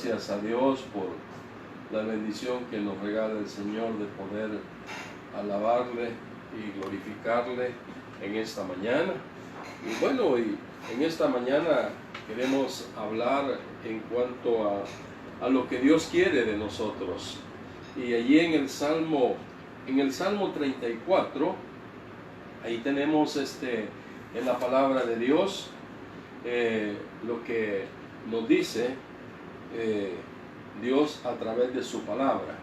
Gracias a Dios por la bendición que nos regala el Señor de poder alabarle y glorificarle en esta mañana. Y bueno, en esta mañana queremos hablar en cuanto a lo que Dios quiere de nosotros. Y allí en el Salmo 34, ahí tenemos en la palabra de Dios lo que nos dice Dios a través de su palabra.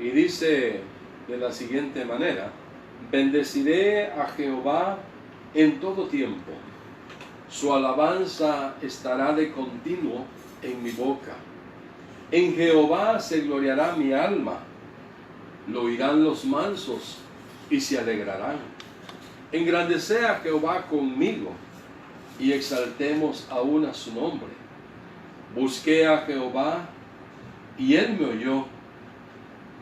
Y dice de la siguiente manera: bendeciré a Jehová en todo tiempo, su alabanza estará de continuo en mi boca. En Jehová se gloriará mi alma, lo oirán los mansos y se alegrarán. Engrandecé a Jehová conmigo y exaltemos aún a su nombre. Busqué a Jehová y él me oyó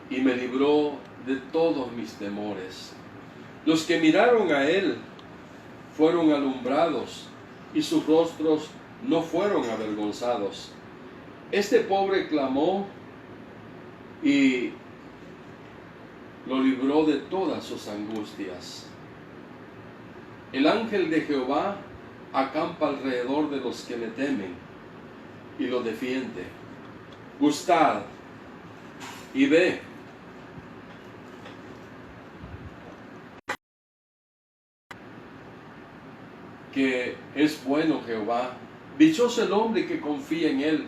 y me libró de todos mis temores. Los que miraron a él fueron alumbrados y sus rostros no fueron avergonzados. Este pobre clamó y lo libró de todas sus angustias. El ángel de Jehová acampa alrededor de los que le temen y lo defiende. Gustad y ve que es bueno Jehová. Dichoso el hombre que confía en él.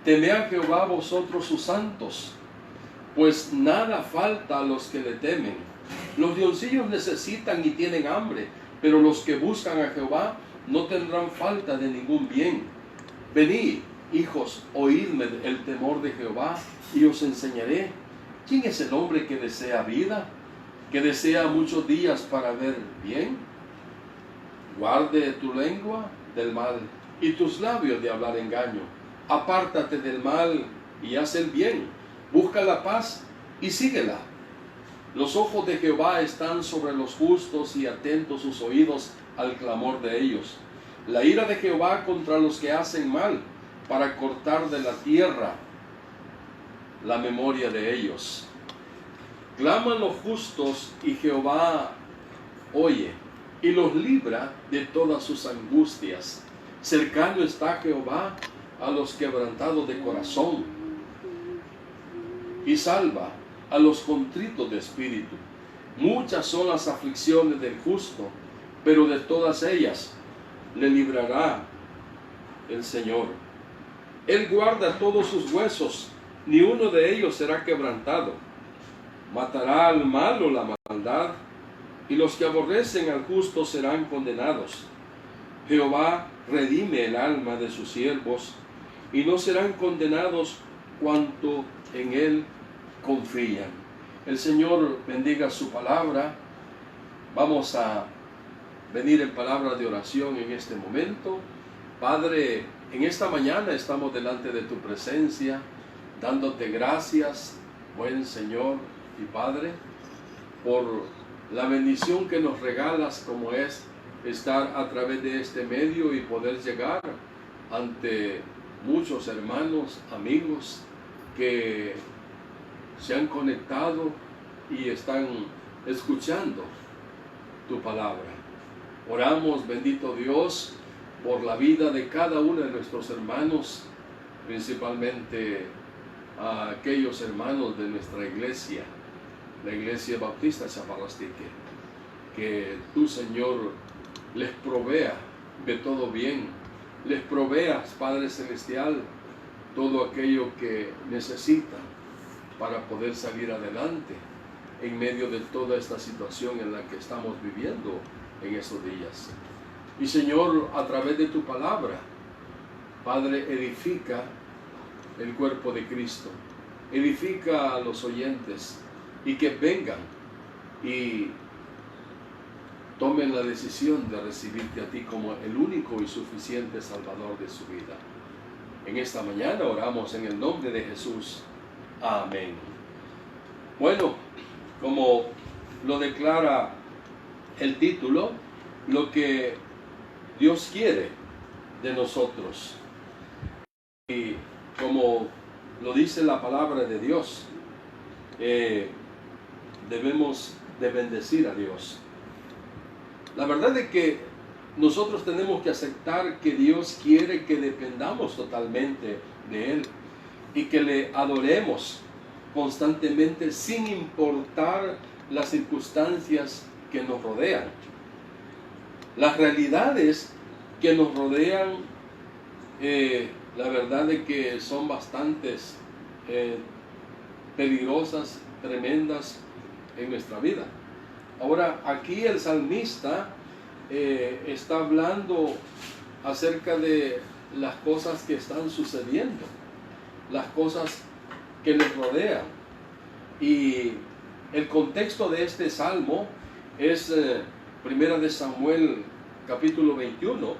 Temed a Jehová vosotros sus santos, pues nada falta a los que le temen. Los leoncillos necesitan y tienen hambre, pero los que buscan a Jehová no tendrán falta de ningún bien. Venid, hijos, oídme el temor de Jehová, y os enseñaré. ¿Quién es el hombre que desea vida, que desea muchos días para ver bien? Guarde tu lengua del mal y tus labios de hablar engaño. Apártate del mal y haz el bien. Busca la paz y síguela. Los ojos de Jehová están sobre los justos y atentos sus oídos al clamor de ellos. La ira de Jehová contra los que hacen mal, para cortar de la tierra la memoria de ellos. Claman los justos y Jehová oye y los libra de todas sus angustias. Cercano está Jehová a los quebrantados de corazón y salva a los contritos de espíritu. Muchas son las aflicciones del justo, pero de todas ellas le librará el Señor. Él guarda todos sus huesos, ni uno de ellos será quebrantado. Matará al malo la maldad, y los que aborrecen al justo serán condenados. Jehová redime el alma de sus siervos, y no serán condenados cuanto en él confían. El Señor bendiga su palabra. Vamos a venir en palabra de oración en este momento. Padre, en esta mañana estamos delante de tu presencia, dándote gracias, buen Señor y Padre, por la bendición que nos regalas, como es estar a través de este medio y poder llegar ante muchos hermanos, amigos que se han conectado y están escuchando tu palabra. Oramos, bendito Dios, por la vida de cada uno de nuestros hermanos, principalmente a aquellos hermanos de nuestra iglesia, la Iglesia Bautista Chaparrastique. Que tú, Señor, les provea de todo bien, les proveas, Padre Celestial, todo aquello que necesitan para poder salir adelante en medio de toda esta situación en la que estamos viviendo en estos días. Y Señor, a través de tu palabra, Padre, edifica el cuerpo de Cristo, edifica a los oyentes, y que vengan y tomen la decisión de recibirte a ti como el único y suficiente Salvador de su vida. En esta mañana oramos en el nombre de Jesús. Amén. Bueno, como lo declara el título, lo que Dios quiere de nosotros. Y como lo dice la palabra de Dios, debemos de bendecir a Dios. La verdad es que nosotros tenemos que aceptar que Dios quiere que dependamos totalmente de Él y que le adoremos constantemente sin importar las circunstancias que nos rodean. Las realidades que nos rodean, la verdad es que son bastantes peligrosas, tremendas en nuestra vida. Ahora, aquí el salmista está hablando acerca de las cosas que están sucediendo, las cosas que les rodean. Y el contexto de este salmo es Primera de Samuel capítulo 21,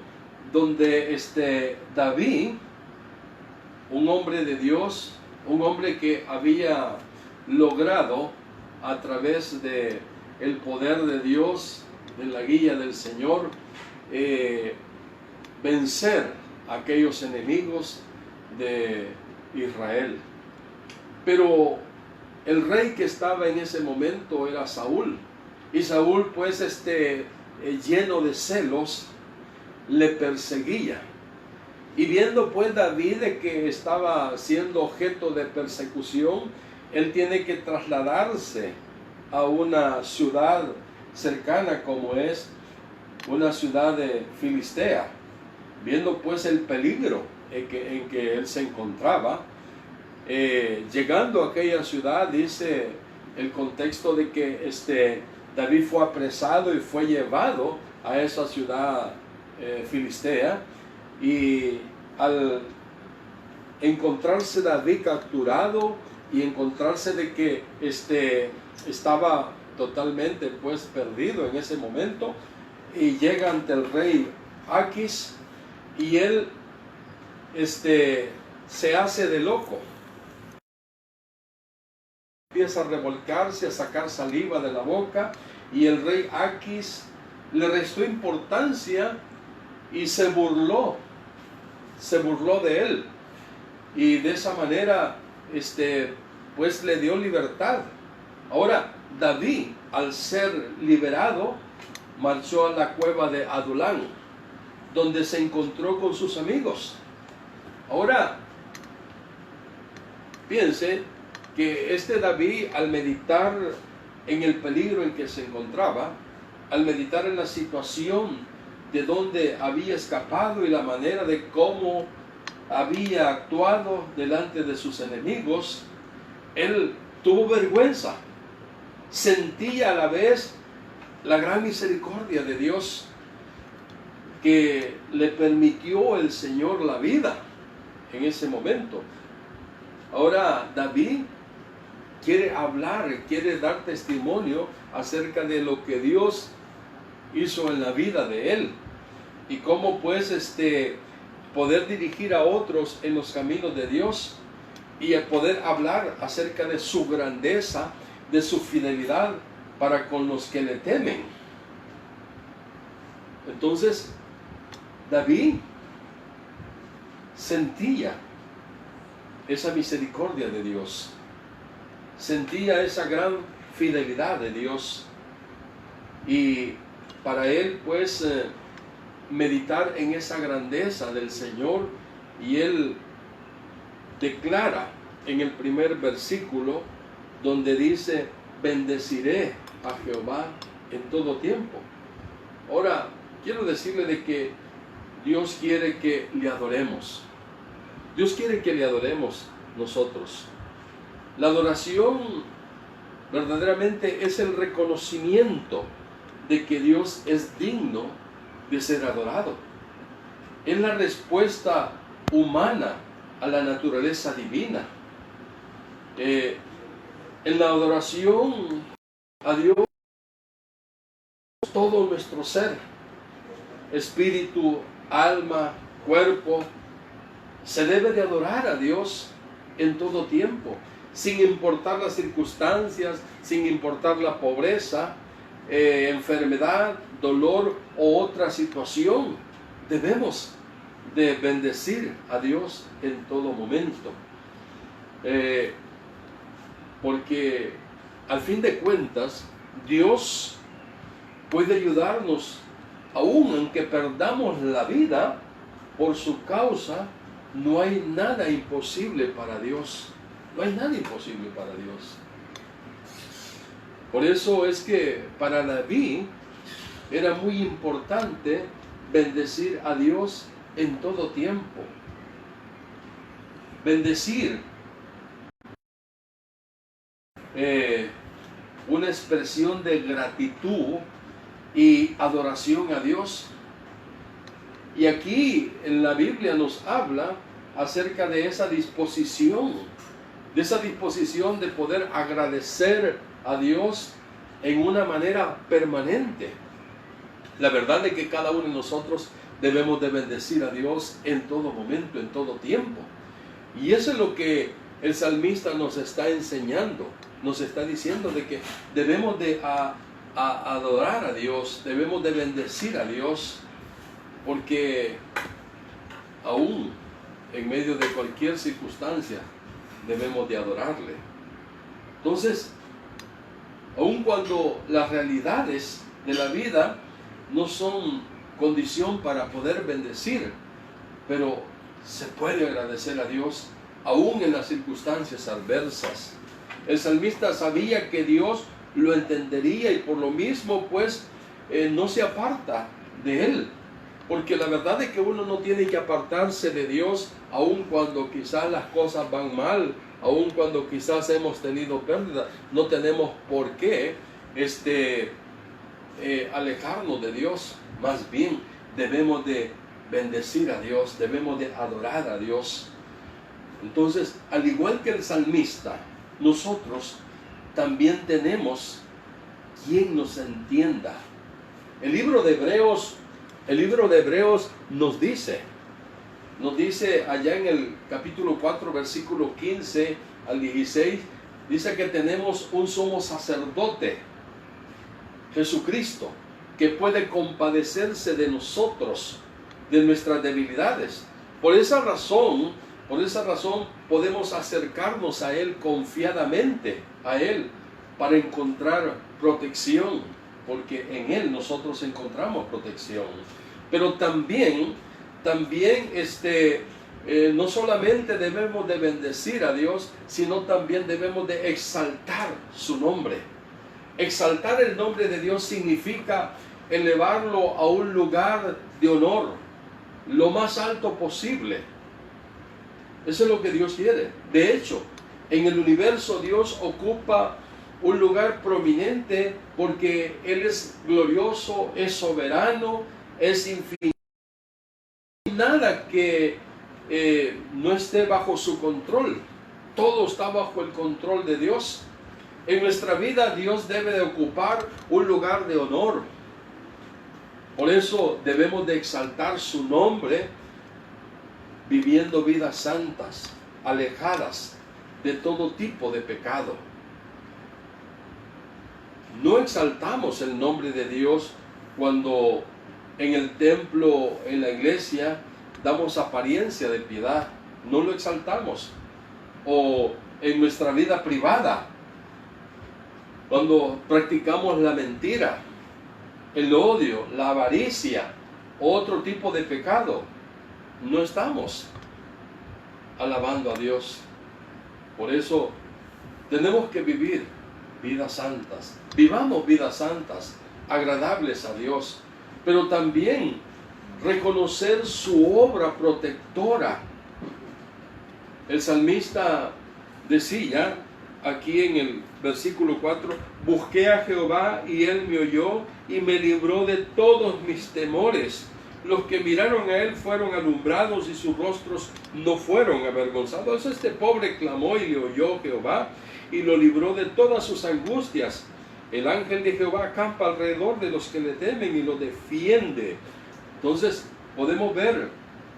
donde David, un hombre de Dios, un hombre que había logrado a través de el poder de Dios, de la guía del Señor, vencer a aquellos enemigos de Israel. Pero el rey que estaba en ese momento era Saúl, y Saúl, pues lleno de celos, le perseguía. Y viendo pues David de que estaba siendo objeto de persecución, él tiene que trasladarse a una ciudad cercana, como es una ciudad de Filistea. Viendo pues el peligro en que él se encontraba, llegando a aquella ciudad, dice el contexto de que David fue apresado y fue llevado a esa ciudad filistea, y al encontrarse David capturado y encontrarse de que estaba totalmente pues perdido en ese momento, y llega ante el rey Aquis, y él se hace de loco, empieza a revolcarse, a sacar saliva de la boca, y el rey Aquis le restó importancia y se burló de él, y de esa manera pues le dio libertad. Ahora David, al ser liberado, marchó a la cueva de Adulán, donde se encontró con sus amigos. Ahora piense que David, al meditar en el peligro en que se encontraba, al meditar en la situación de donde había escapado y la manera de cómo había actuado delante de sus enemigos, él tuvo vergüenza. Sentía a la vez la gran misericordia de Dios, que le permitió el Señor la vida en ese momento. Ahora David quiere hablar, quiere dar testimonio acerca de lo que Dios hizo en la vida de él, y cómo pues poder dirigir a otros en los caminos de Dios, y el poder hablar acerca de su grandeza, de su fidelidad para con los que le temen. Entonces David sentía esa misericordia de Dios, sentía esa gran fidelidad de Dios, y para él pues meditar en esa grandeza del Señor, y él declara en el primer versículo, donde dice: bendeciré a Jehová en todo tiempo. Ahora quiero decirle de que Dios quiere que le adoremos. Dios quiere que le adoremos nosotros. La adoración verdaderamente es el reconocimiento de que Dios es digno de ser adorado. Es la respuesta humana a la naturaleza divina. En la adoración a Dios, todo nuestro ser, espíritu, alma, cuerpo, se debe de adorar a Dios en todo tiempo, sin importar las circunstancias, sin importar la pobreza, enfermedad, dolor o otra situación. Debemos de bendecir a Dios en todo momento. Porque al fin de cuentas, Dios puede ayudarnos, aun aunque perdamos la vida por su causa. No hay nada imposible para Dios. No hay nada imposible para Dios. Por eso es que para David era muy importante bendecir a Dios en todo tiempo. Bendecir, una expresión de gratitud y adoración a Dios. Y aquí en la Biblia nos habla acerca de esa disposición de poder agradecer a Dios en una manera permanente. La verdad es que cada uno de nosotros debemos de bendecir a Dios en todo momento, en todo tiempo. Y eso es lo que el salmista nos está enseñando, nos está diciendo de que debemos de adorar a Dios, debemos de bendecir a Dios, porque aún en medio de cualquier circunstancia debemos de adorarle. Entonces, aun cuando las realidades de la vida no son condición para poder bendecir, pero se puede agradecer a Dios aún en las circunstancias adversas. El salmista sabía que Dios lo entendería y por lo mismo pues no se aparta de él. Porque la verdad es que uno no tiene que apartarse de Dios aun cuando quizás las cosas van mal, aun cuando quizás hemos tenido pérdida. No tenemos por qué alejarnos de Dios. Más bien debemos de bendecir a Dios, debemos de adorar a Dios. Entonces, al igual que el salmista, nosotros también tenemos quien nos entienda. El libro de Hebreos nos dice allá en el capítulo 4, versículo 15 al 16, dice que tenemos un sumo sacerdote, Jesucristo, que puede compadecerse de nosotros, de nuestras debilidades. Por esa razón podemos acercarnos a Él confiadamente, a Él, para encontrar protección, porque en Él nosotros encontramos protección. Pero también no solamente debemos de bendecir a Dios, sino también debemos de exaltar su nombre. Exaltar el nombre de Dios significa elevarlo a un lugar de honor, lo más alto posible. Eso es lo que Dios quiere. De hecho, en el universo Dios ocupa un lugar prominente porque Él es glorioso, es soberano, es infinito. Nada que no esté bajo su control. Todo está bajo el control de Dios. En nuestra vida Dios debe de ocupar un lugar de honor. Por eso debemos de exaltar su nombre, viviendo vidas santas, alejadas de todo tipo de pecado. No exaltamos el nombre de Dios cuando en el templo, en la iglesia, damos apariencia de piedad. No lo exaltamos. O en nuestra vida privada, cuando practicamos la mentira, el odio, la avaricia, otro tipo de pecado, no estamos alabando a Dios. Por eso tenemos que vivir vidas santas. Vivamos vidas santas, agradables a Dios, pero también reconocer su obra protectora. El salmista decía aquí en el versículo 4, busqué a Jehová y Él me oyó y me libró de todos mis temores. Los que miraron a Él fueron alumbrados y sus rostros no fueron avergonzados. Este pobre clamó y le oyó Jehová y lo libró de todas sus angustias. El ángel de Jehová acampa alrededor de los que le temen y lo defiende. Entonces podemos ver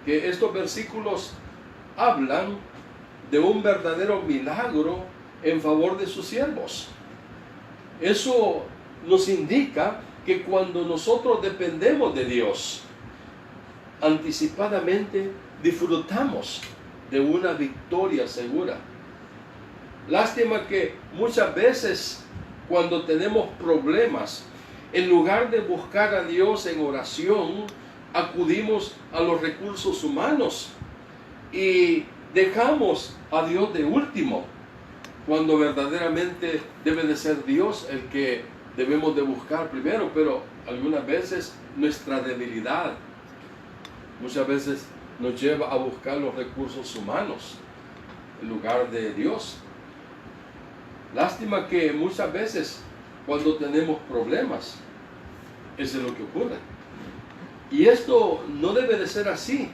que estos versículos hablan de un verdadero milagro en favor de sus siervos. Eso nos indica que cuando nosotros dependemos de Dios, anticipadamente disfrutamos de una victoria segura. Lástima que muchas veces cuando tenemos problemas, en lugar de buscar a Dios en oración, acudimos a los recursos humanos y dejamos a Dios de último, cuando verdaderamente debe de ser Dios el que debemos de buscar primero. Pero algunas veces nuestra debilidad muchas veces nos lleva a buscar los recursos humanos en lugar de Dios. Lástima que muchas veces cuando tenemos problemas, eso es lo que ocurre. Y esto no debe de ser así.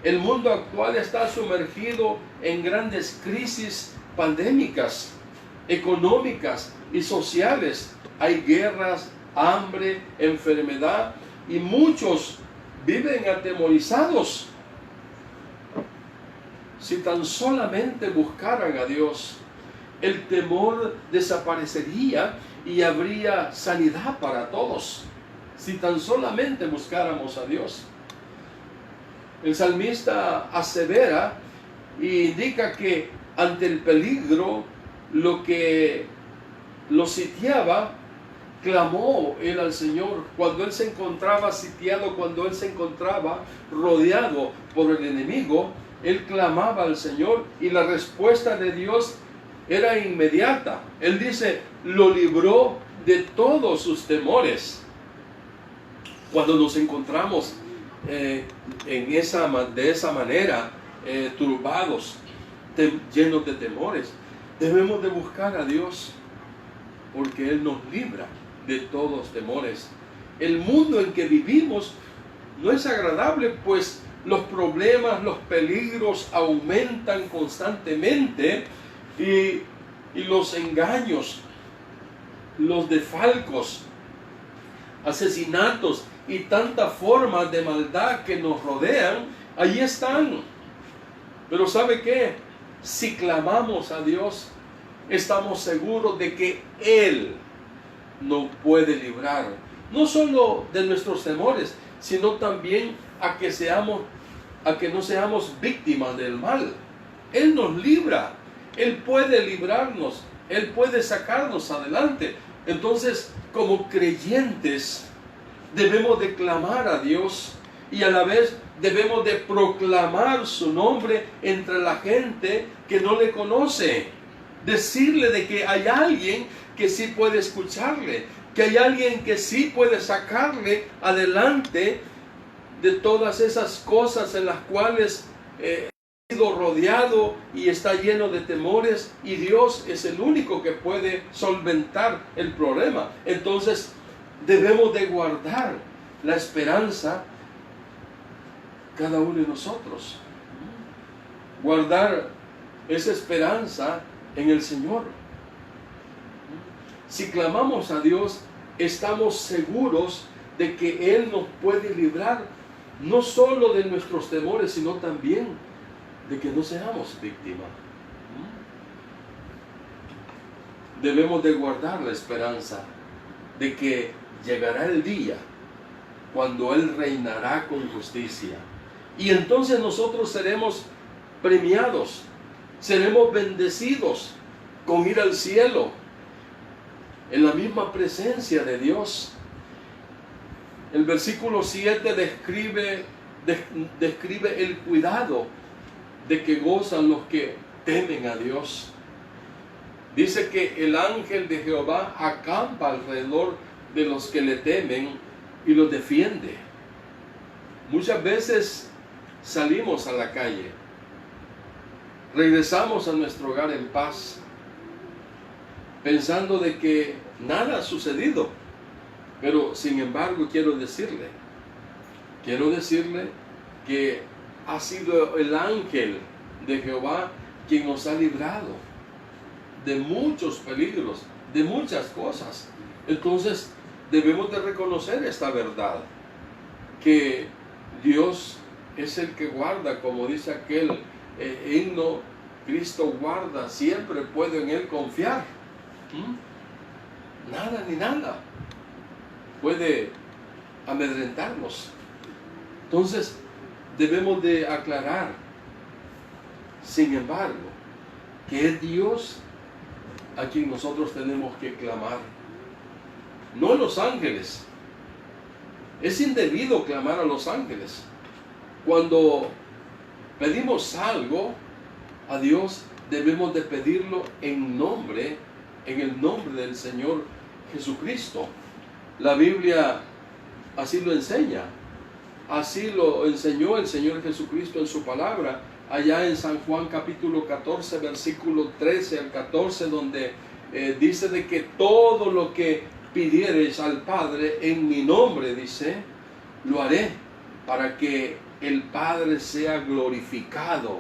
El mundo actual está sumergido en grandes crisis pandémicas, económicas y sociales. Hay guerras, hambre, enfermedad, y muchos viven atemorizados. Si tan solamente buscaran a Dios, el temor desaparecería y habría sanidad para todos. Si tan solamente buscáramos a Dios. El salmista asevera y indica que ante el peligro, lo que lo sitiaba, clamó él al Señor. Cuando él se encontraba sitiado, cuando él se encontraba rodeado por el enemigo, él clamaba al Señor y la respuesta de Dios era inmediata. Él dice, lo libró de todos sus temores. Cuando nos encontramos de esa manera, turbados, llenos de temores, debemos de buscar a Dios, porque Él nos libra de todos temores. El mundo en que vivimos no es agradable, pues los problemas, los peligros aumentan constantemente, y los engaños, los desfalcos, asesinatos y tantas formas de maldad que nos rodean, ahí están. Pero ¿sabe qué? Si clamamos a Dios, estamos seguros de que Él nos puede librar, no solo de nuestros temores, sino también a que no seamos víctimas del mal. Él nos libra, Él puede librarnos, Él puede sacarnos adelante. Entonces, como creyentes, debemos de clamar a Dios y a la vez debemos de proclamar su nombre entre la gente que no le conoce. Decirle de que hay alguien que sí puede escucharle, que hay alguien que sí puede sacarle adelante de todas esas cosas en las cuales ha sido rodeado y está lleno de temores, y Dios es el único que puede solventar el problema. Entonces debemos de guardar la esperanza cada uno de nosotros, guardar esa esperanza en el Señor. Si clamamos a Dios, estamos seguros de que Él nos puede librar no solo de nuestros temores, sino también de que no seamos víctimas. Debemos de guardar la esperanza de que llegará el día cuando Él reinará con justicia, y entonces nosotros seremos premiados, seremos bendecidos con ir al cielo en la misma presencia de Dios. El versículo 7 describe el cuidado de que gozan los que temen a Dios. Dice que el ángel de Jehová acampa alrededor de los que le temen y los defiende. Muchas veces salimos a la calle, regresamos a nuestro hogar en paz, pensando de que nada ha sucedido. Pero sin embargo quiero decirle que ha sido el ángel de Jehová quien nos ha librado de muchos peligros, de muchas cosas. Entonces debemos de reconocer esta verdad, que Dios es el que guarda, como dice aquel himno, Cristo guarda, siempre puedo en Él confiar. Nada ni nada puede amedrentarnos. Entonces debemos de aclarar, sin embargo, que es Dios a quien nosotros tenemos que clamar, no los ángeles. Es indebido clamar a los ángeles. Cuando pedimos algo a Dios, debemos de pedirlo en el nombre del Señor Jesucristo. La Biblia así lo enseña. Así lo enseñó el Señor Jesucristo en su palabra, allá en San Juan capítulo 14, versículo 13 al 14, donde dice de que todo lo que pidiereis al Padre en mi nombre, dice, lo haré para que el Padre sea glorificado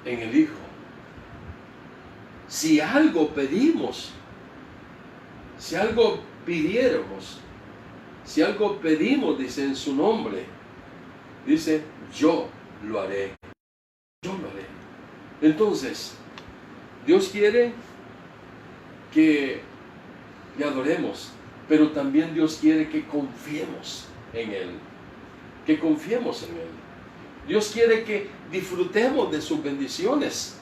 en el Hijo. Si algo pedimos, si algo pidiéramos, si algo pedimos, dice, en su nombre, dice, yo lo haré. Yo lo haré. Entonces, Dios quiere que le adoremos, pero también Dios quiere que confiemos en Él. Que confiemos en Él. Dios quiere que disfrutemos de sus bendiciones.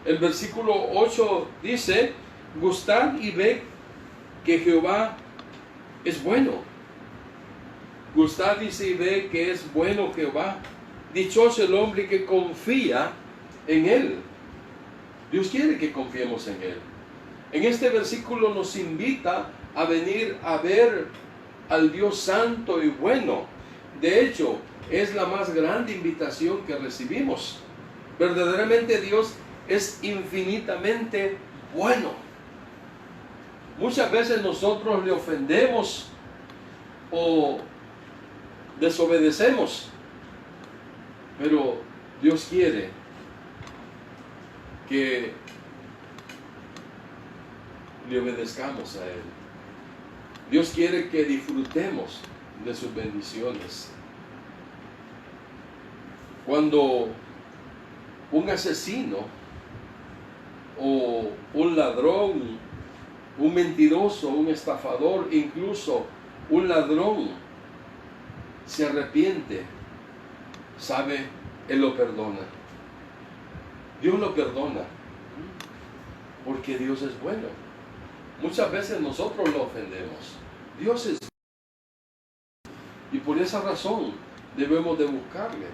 El versículo 8 dice, gustad y ved que Jehová es bueno. Gustad, dice, y ve que es bueno Jehová. Dichoso el hombre que confía en Él. Dios quiere que confiemos en Él. En este versículo nos invita a venir a ver al Dios santo y bueno. De hecho, es la más grande invitación que recibimos. Verdaderamente Dios es infinitamente bueno. Muchas veces nosotros le ofendemos o desobedecemos, pero Dios quiere que le obedezcamos a Él. Dios quiere que disfrutemos de sus bendiciones. Cuando un asesino o un ladrón, un mentiroso, un estafador, incluso un ladrón se arrepiente, sabe, Él lo perdona. Dios lo perdona porque Dios es bueno. Muchas veces nosotros lo ofendemos. Dios es bueno. Y por esa razón debemos de buscarle.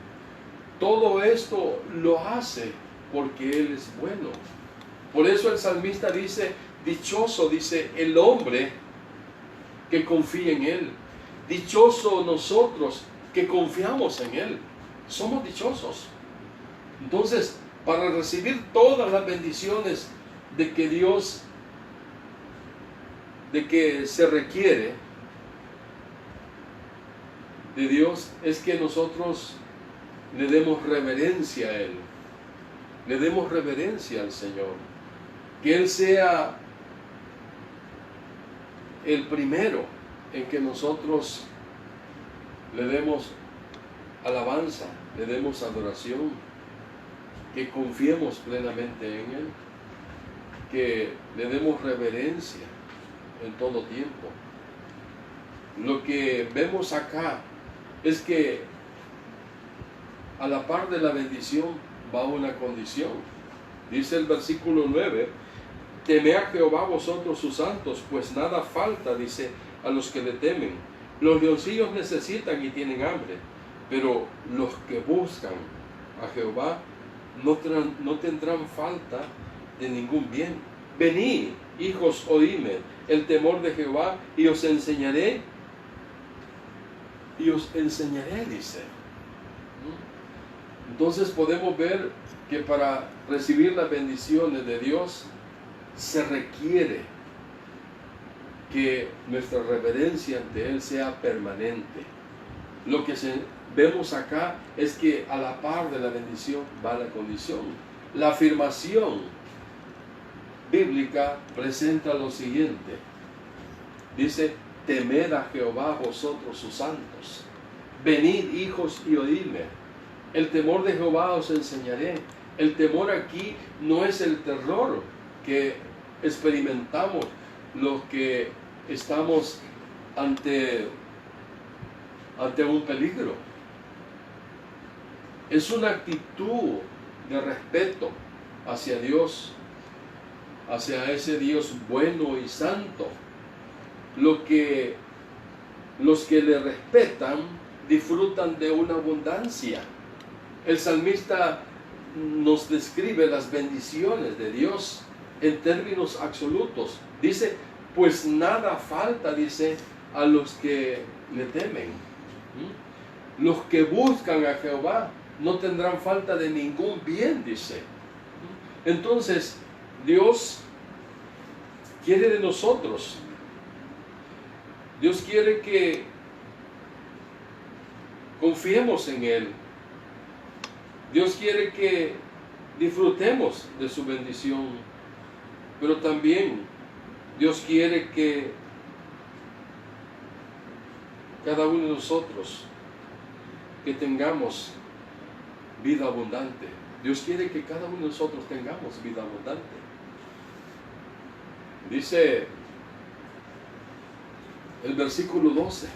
Todo esto lo hace porque Él es bueno. Por eso el salmista dice, dichoso, dice, el hombre que confía en Él. Dichoso nosotros que confiamos en Él. Somos dichosos. Entonces, para recibir todas las bendiciones de que Dios, de que se requiere de Dios, es que nosotros le demos reverencia a Él. Le demos reverencia al Señor. Que Él sea el primero en que nosotros le demos alabanza, le demos adoración, que confiemos plenamente en Él, que le demos reverencia en todo tiempo. Lo que vemos acá es que a la par de la bendición va una condición. Dice el versículo 9, temed a Jehová vosotros sus santos, pues nada falta, dice, a los que le temen. Los leoncillos necesitan y tienen hambre, pero los que buscan a Jehová no tendrán falta de ningún bien. Venid, hijos, oídme el temor de Jehová, y os enseñaré, dice. Entonces podemos ver que para recibir las bendiciones de Dios se requiere que nuestra reverencia ante Él sea permanente. Lo que vemos acá es que a la par de la bendición va la condición. La afirmación bíblica presenta lo siguiente. Dice, temed a Jehová vosotros sus santos. Venid, hijos, y oídme. El temor de Jehová os enseñaré. El temor aquí no es el terror que experimentamos los que estamos ante un peligro. Es una actitud de respeto hacia Dios, hacia ese Dios bueno y santo. Los que le respetan disfrutan de una abundancia. El salmista nos describe las bendiciones de Dios en términos absolutos. Dice, pues nada falta, dice, a los que le temen. Los que buscan a Jehová no tendrán falta de ningún bien, dice. Entonces, Dios quiere de nosotros. Dios quiere que confiemos en Él. Dios quiere que disfrutemos de su bendición. Pero también Dios quiere que cada uno de nosotros que tengamos vida abundante. Dios quiere que cada uno de nosotros tengamos vida abundante. Dice el versículo 12,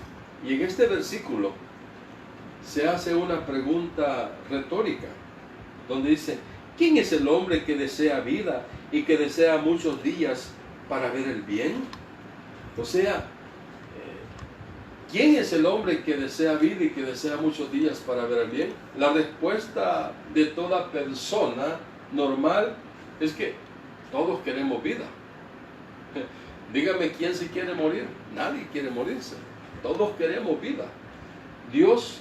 y en este versículo se hace una pregunta retórica, donde dice, ¿quién es el hombre que desea vida y que desea muchos días para ver el bien? O sea, ¿quién es el hombre que desea vida y que desea muchos días para ver el bien? La respuesta de toda persona normal es que todos queremos vida. Dígame, ¿quién se quiere morir? Nadie quiere morirse. Todos queremos vida. Dios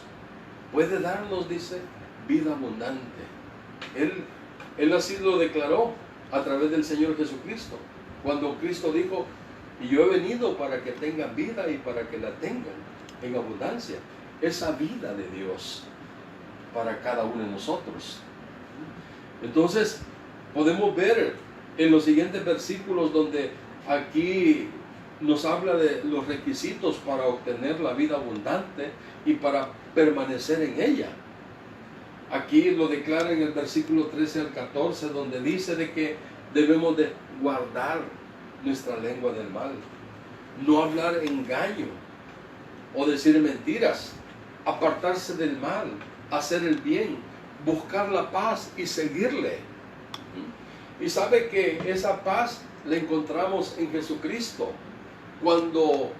puede darnos, dice, vida abundante. Él así lo declaró a través del Señor Jesucristo. Cuando Cristo dijo, y yo he venido para que tengan vida y para que la tengan en abundancia. Esa vida de Dios para cada uno de nosotros. Entonces, podemos ver en los siguientes versículos donde aquí nos habla de los requisitos para obtener la vida abundante y para permanecer en ella. Aquí lo declara en el versículo 13 al 14, donde dice de que debemos de guardar nuestra lengua del mal, no hablar engaño o decir mentiras, apartarse del mal, hacer el bien, buscar la paz y seguirle. Y sabe que esa paz la encontramos en Jesucristo. Cuando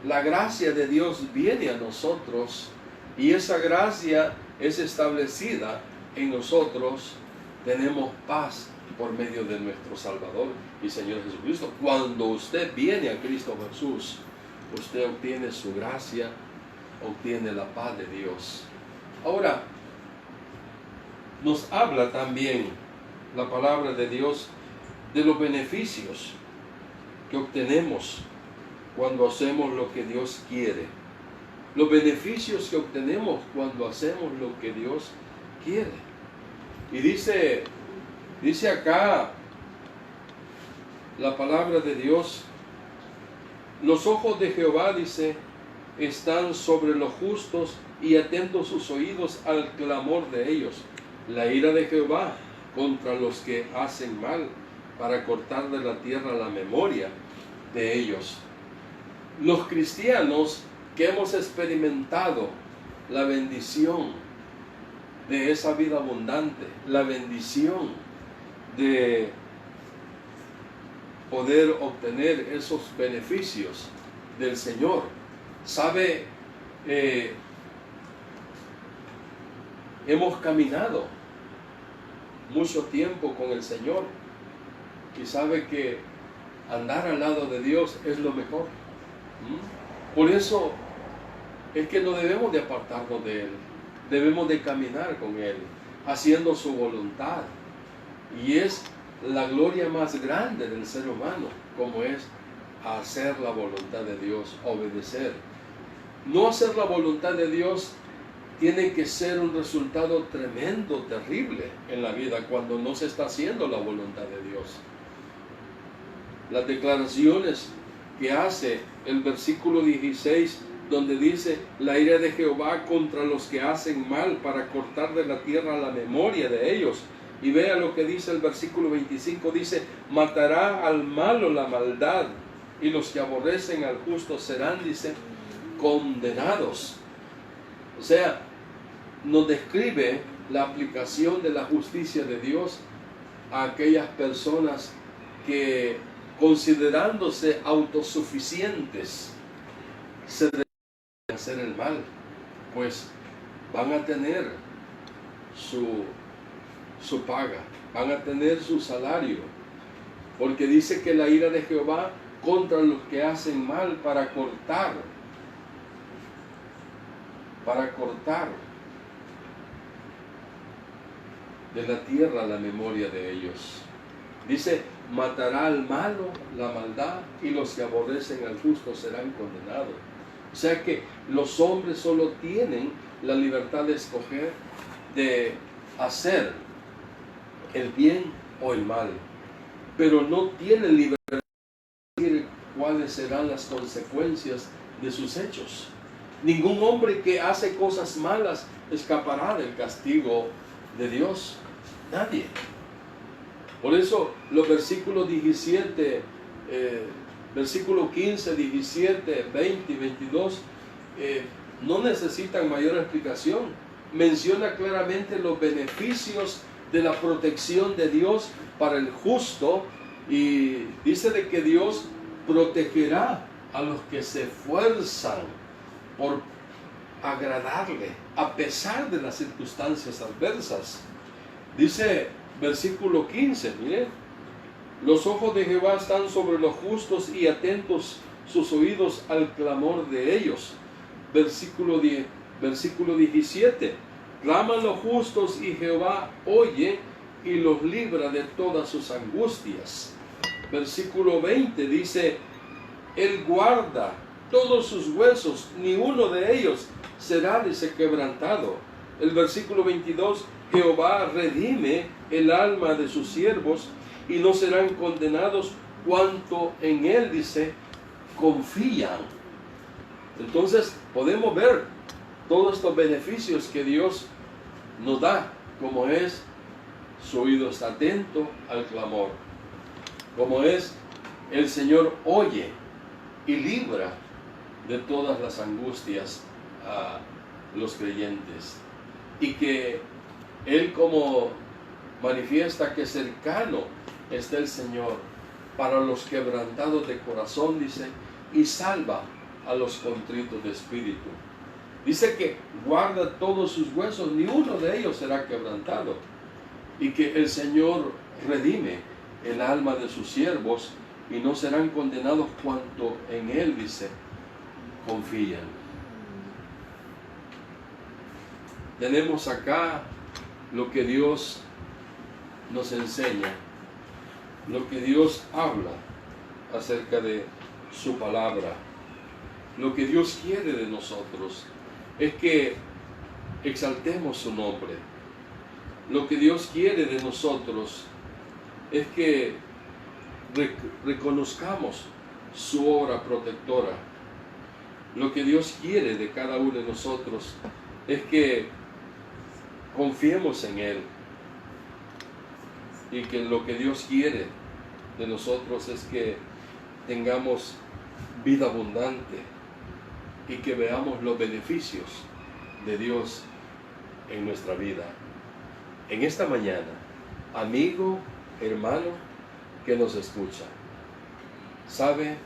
la gracia de Dios viene a nosotros y esa gracia es establecida en nosotros, tenemos paz por medio de nuestro Salvador y Señor Jesucristo. Cuando usted viene a Cristo Jesús, usted obtiene su gracia, obtiene la paz de Dios. Ahora, nos habla también la palabra de Dios de los beneficios que obtenemos cuando hacemos lo que Dios quiere. Los beneficios que obtenemos cuando hacemos lo que Dios quiere. Y dice acá la palabra de Dios, los ojos de Jehová, dice, están sobre los justos y atentos sus oídos al clamor de ellos. La ira de Jehová contra los que hacen mal, para cortar de la tierra la memoria de ellos. Los cristianos que hemos experimentado la bendición de esa vida abundante, la bendición de poder obtener esos beneficios del Señor, sabe, hemos caminado mucho tiempo con el Señor y sabe que andar al lado de Dios es lo mejor. Por eso es que no debemos de apartarnos de Él, debemos de caminar con Él, haciendo su voluntad. Y es la gloria más grande del ser humano, como es hacer la voluntad de Dios, obedecer. No hacer la voluntad de Dios tiene que ser un resultado tremendo, terrible en la vida, cuando no se está haciendo la voluntad de Dios. Las declaraciones que hace el versículo 16, donde dice, la ira de Jehová contra los que hacen mal, para cortar de la tierra la memoria de ellos. Y vea lo que dice el versículo 25, dice, matará al malo la maldad, y los que aborrecen al justo serán, dice, condenados. O sea, nos describe la aplicación de la justicia de Dios a aquellas personas que, considerándose autosuficientes, se dedican a hacer el mal, pues van a tener su paga, van a tener su salario, porque dice que la ira de Jehová contra los que hacen mal para cortar de la tierra la memoria de ellos. Dice, matará al malo la maldad, y los que aborrecen al justo serán condenados. O sea que los hombres solo tienen la libertad de escoger, de hacer el bien o el mal, pero no tienen libertad de decir cuáles serán las consecuencias de sus hechos. Ningún hombre que hace cosas malas escapará del castigo de Dios. Nadie. Por eso los versículos 17, versículo 15, 17, 20 y 22 no necesitan mayor explicación. Menciona claramente los beneficios de la protección de Dios para el justo, y dice de que Dios protegerá a los que se esfuerzan por agradarle a pesar de las circunstancias adversas. Dice versículo 15, miren, los ojos de Jehová están sobre los justos y atentos sus oídos al clamor de ellos. Versículo 17, claman los justos y Jehová oye y los libra de todas sus angustias. Versículo 20 dice, Él guarda todos sus huesos, ni uno de ellos será quebrantado. El versículo 22, Jehová redime el alma de sus siervos y no serán condenados cuanto en Él, dice, confían. Entonces podemos ver todos estos beneficios que Dios nos da, como es su oído está atento al clamor, como es el Señor oye y libra de todas las angustias a los creyentes, y que Él como manifiesta que cercano está el Señor para los quebrantados de corazón, dice, y salva a los contritos de espíritu. Dice que guarda todos sus huesos, ni uno de ellos será quebrantado, y que el Señor redime el alma de sus siervos y no serán condenados cuanto en Él, dice, confían. Tenemos acá lo que Dios nos enseña, lo que Dios habla acerca de su palabra. Lo que Dios quiere de nosotros es que exaltemos su nombre. Lo que Dios quiere de nosotros es que reconozcamos su obra protectora. Lo que Dios quiere de cada uno de nosotros es que confiemos en Él, y que lo que Dios quiere de nosotros es que tengamos vida abundante y que veamos los beneficios de Dios en nuestra vida. En esta mañana, amigo, hermano que nos escucha, sabe,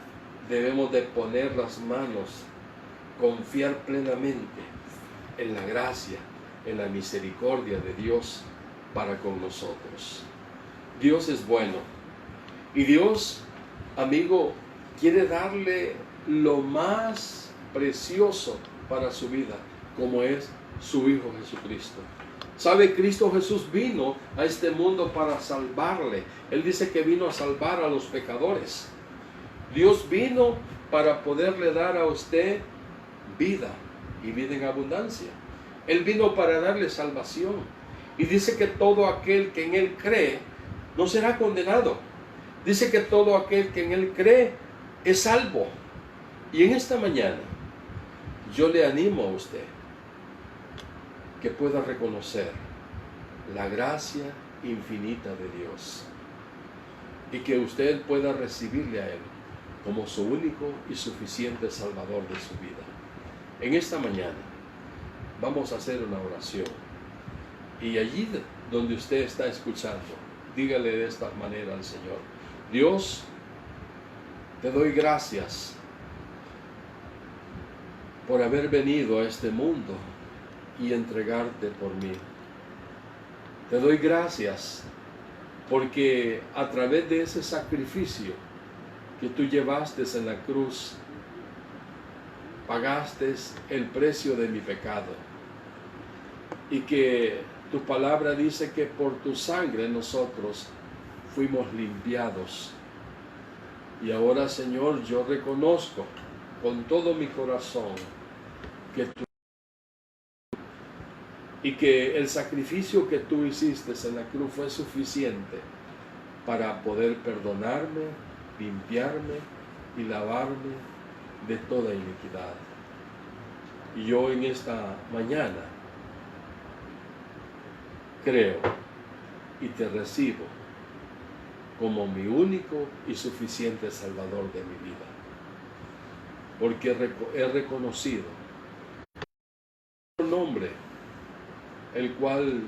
debemos de poner las manos, confiar plenamente en la gracia, en la misericordia de Dios para con nosotros. Dios es bueno, y Dios, amigo, quiere darle lo más precioso para su vida, como es su Hijo Jesucristo. ¿Sabe? Cristo Jesús vino a este mundo para salvarle. Él dice que vino a salvar a los pecadores. Dios vino para poderle dar a usted vida, y vida en abundancia. Él vino para darle salvación. Y dice que todo aquel que en Él cree no será condenado. Dice que todo aquel que en Él cree es salvo. Y en esta mañana yo le animo a usted que pueda reconocer la gracia infinita de Dios, y que usted pueda recibirle a Él como su único y suficiente Salvador de su vida. En esta mañana vamos a hacer una oración. Y allí donde usted está escuchando, dígale de esta manera al Señor: Dios, te doy gracias por haber venido a este mundo y entregarte por mí. Te doy gracias porque a través de ese sacrificio que tú llevaste en la cruz, pagaste el precio de mi pecado. Y que tu palabra dice que por tu sangre nosotros fuimos limpiados. Y ahora, Señor, yo reconozco con todo mi corazón que tú, y que el sacrificio que tú hiciste en la cruz fue suficiente para poder perdonarme, limpiarme y lavarme de toda iniquidad. Y yo en esta mañana creo y te recibo como mi único y suficiente Salvador de mi vida, porque he reconocido el nombre el cual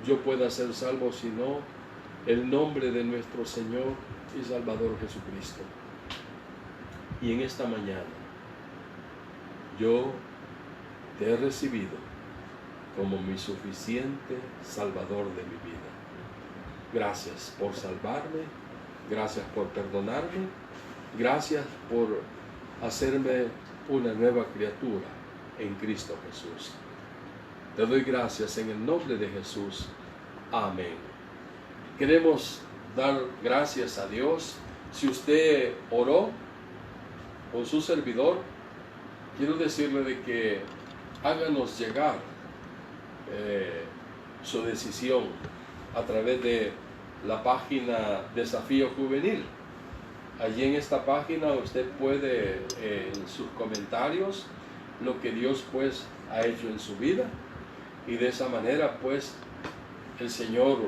yo pueda ser salvo, sino el nombre de nuestro Señor y Salvador Jesucristo. Y en esta mañana yo te he recibido como mi suficiente Salvador de mi vida. Gracias por salvarme, gracias por perdonarme, gracias por hacerme una nueva criatura en Cristo Jesús. Te doy gracias en el nombre de Jesús. Amén. Queremos dar gracias a Dios. Si usted oró con su servidor, quiero decirle de que háganos llegar su decisión a través de la página Desafío Juvenil. Allí en esta página usted puede en sus comentarios lo que Dios pues ha hecho en su vida, y de esa manera pues el Señor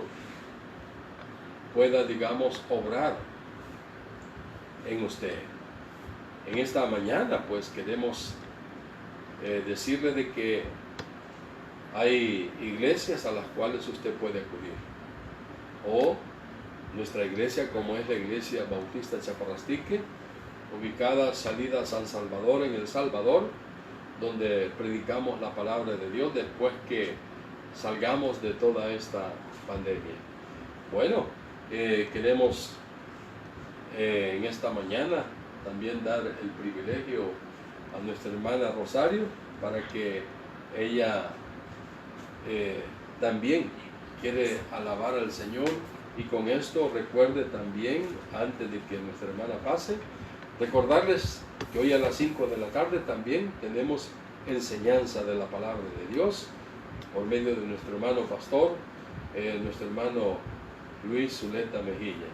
pueda, digamos, obrar en usted. En esta mañana pues queremos decirle de que hay iglesias a las cuales usted puede acudir, o nuestra iglesia, como es la Iglesia Bautista Chaparrastique, ubicada salida a San Salvador, en El Salvador, donde predicamos la palabra de Dios después que salgamos de toda esta pandemia. Bueno, queremos en esta mañana también dar el privilegio a nuestra hermana Rosario para que ella también quiere alabar al Señor. Y con esto recuerde también, antes de que nuestra hermana pase, recordarles que hoy a las 5 de la tarde también tenemos enseñanza de la palabra de Dios por medio de nuestro hermano pastor, nuestro hermano Luis Zuleta Mejilla.